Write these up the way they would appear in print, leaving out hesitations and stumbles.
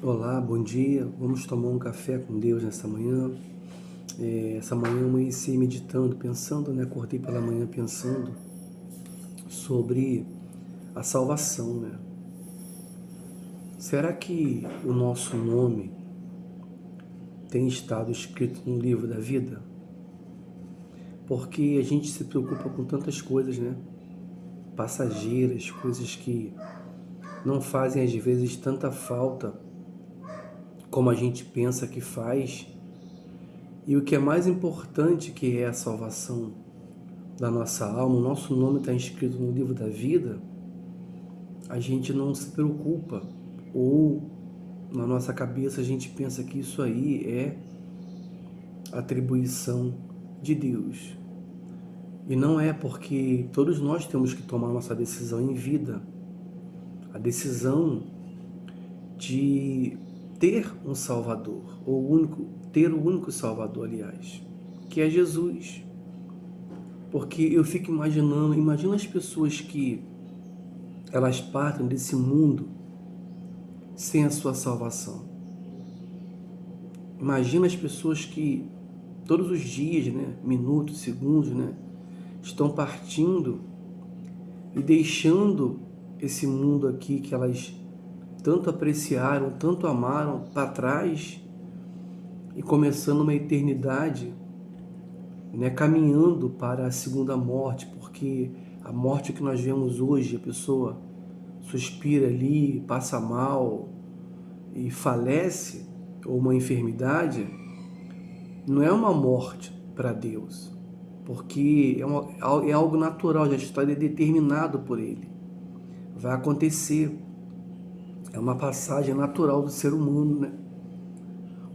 Olá, bom dia. Vamos tomar um café com Deus nessa manhã. Essa manhã eu amanheci meditando, pensando, né? Acordei pela manhã pensando sobre a salvação, né? Será que o nosso nome tem estado escrito no livro da vida? Porque a gente se preocupa com tantas coisas, né? Passageiras, coisas que não fazem às vezes tanta falta como a gente pensa que faz. E o que é mais importante, que é a salvação da nossa alma, o nosso nome está inscrito no livro da vida, a gente não se preocupa, ou na nossa cabeça a gente pensa que isso aí é atribuição de Deus. E não é, porque todos nós temos que tomar nossa decisão em vida, a decisão de ter um Salvador, ter o único Salvador, aliás, que é Jesus. Porque eu fico imaginando, imagina as pessoas que elas partem desse mundo sem a sua salvação. Imagina as pessoas que todos os dias, né, minutos, segundos, né, estão partindo e deixando esse mundo aqui que elas tanto apreciaram, tanto amaram para trás e começando uma eternidade, né, caminhando para a segunda morte, porque a morte que nós vemos hoje, a pessoa suspira ali, passa mal e falece, ou uma enfermidade, não é uma morte para Deus, porque é algo natural, já está determinado por Ele. Vai acontecer, é uma passagem natural do ser humano, né?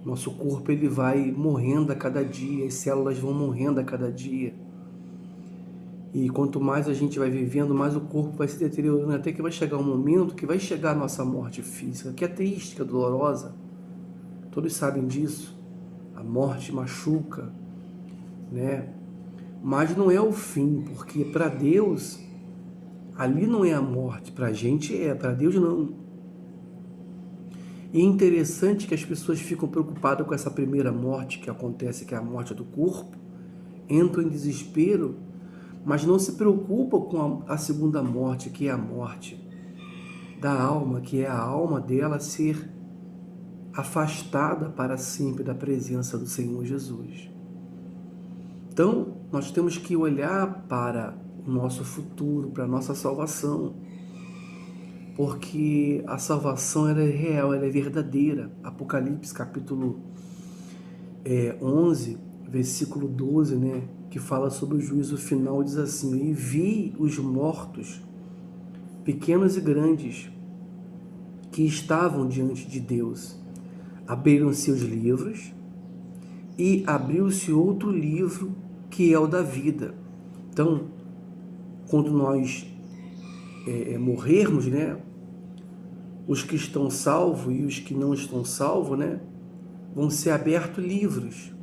Nosso corpo ele vai morrendo a cada dia, as células vão morrendo a cada dia. E quanto mais a gente vai vivendo, mais o corpo vai se deteriorando, até que vai chegar um momento que vai chegar a nossa morte física, que é triste, que é dolorosa. Todos sabem disso. A morte machuca, né? Mas não é o fim, porque para Deus, ali não é a morte, para a gente é, para Deus não. E é interessante que as pessoas ficam preocupadas com essa primeira morte que acontece, que é a morte do corpo, entram em desespero, mas não se preocupam com a segunda morte, que é a morte da alma, que é a alma dela ser afastada para sempre da presença do Senhor Jesus. Então, nós temos que olhar para o nosso futuro, para a nossa salvação, porque a salvação ela é real, ela é verdadeira. Apocalipse capítulo 11, versículo 12, né, que fala sobre o juízo final, diz assim: "E vi os mortos, pequenos e grandes, que estavam diante de Deus. Abriram-se os livros, e abriu-se outro livro, que é o da vida." Então, quando nós morrermos, né, os que estão salvos e os que não estão salvos, né, vão ser abertos livros.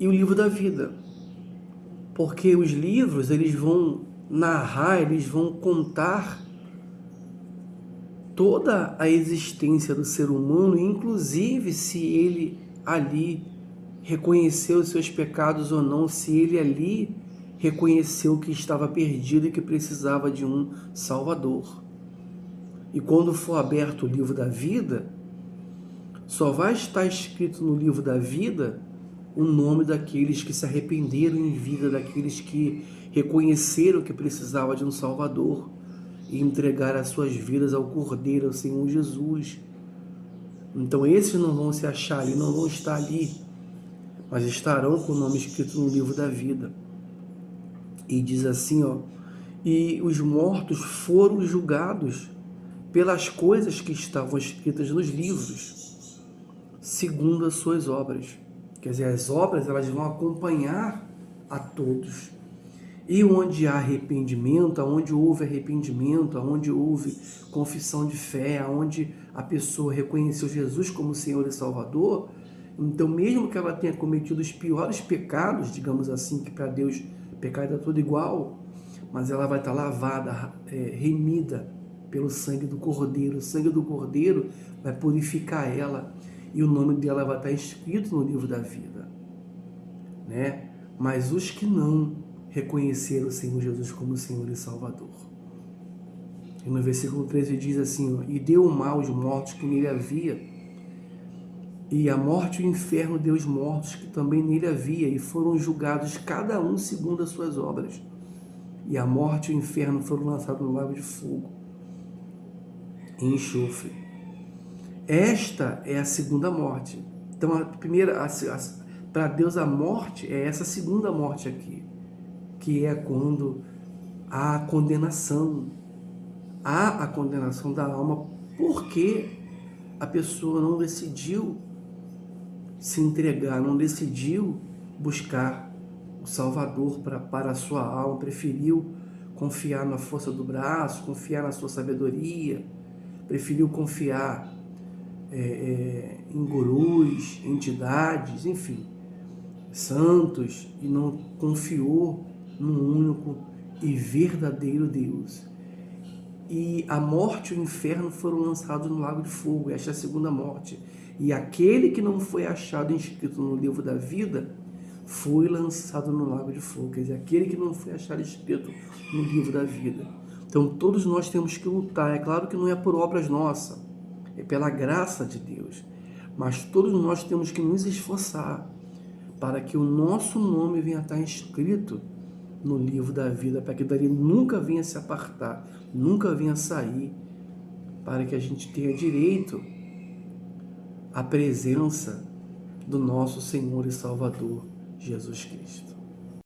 E o livro da vida. Porque os livros, eles vão narrar, eles vão contar toda a existência do ser humano, inclusive se ele ali reconheceu os seus pecados ou não, se ele ali reconheceu que estava perdido e que precisava de um Salvador. E quando for aberto o livro da vida, só vai estar escrito no livro da vida o nome daqueles que se arrependeram em vida, daqueles que reconheceram que precisava de um Salvador e entregaram as suas vidas ao Cordeiro, ao Senhor Jesus. Então esses não vão se achar ali, não vão estar ali, mas estarão com o nome escrito no livro da vida. E diz assim, ó: "E os mortos foram julgados pelas coisas que estavam escritas nos livros, segundo as suas obras." Quer dizer, as obras elas vão acompanhar a todos. E onde há arrependimento, aonde houve arrependimento, aonde houve confissão de fé, aonde a pessoa reconheceu Jesus como Senhor e Salvador, então mesmo que ela tenha cometido os piores pecados, digamos assim, que para Deus pecado é tudo igual, mas ela vai estar lavada, remida, pelo sangue do Cordeiro. O sangue do Cordeiro vai purificar ela e o nome dela vai estar escrito no livro da vida, né? Mas os que não reconheceram o Senhor Jesus como Senhor e Salvador. E no versículo 13 diz assim, ó, e deu o mal aos mortos que nele havia, e a morte e o inferno deu os mortos que também nele havia, e foram julgados cada um segundo as suas obras. E a morte e o inferno foram lançados no lago de fogo e enxofre. Esta é a segunda morte. Então, a primeira, para Deus, a morte é essa segunda morte aqui, que é quando há a condenação. Há a condenação da alma porque a pessoa não decidiu se entregar, não decidiu buscar o Salvador para a sua alma, preferiu confiar na força do braço, confiar na sua sabedoria, preferiu confiar em gurus, entidades, enfim, santos, e não confiou no único e verdadeiro Deus. E a morte e o inferno foram lançados no lago de fogo. Esta é a segunda morte. E aquele que não foi achado inscrito no livro da vida foi lançado no lago de fogo. Quer dizer, aquele que não foi achado inscrito no livro da vida. Então todos nós temos que lutar. É claro que não é por obras nossas, é pela graça de Deus. Mas todos nós temos que nos esforçar para que o nosso nome venha a estar inscrito no livro da vida, para que dali nunca venha se apartar, nunca venha sair, para que a gente tenha direito à presença do nosso Senhor e Salvador, Jesus Cristo.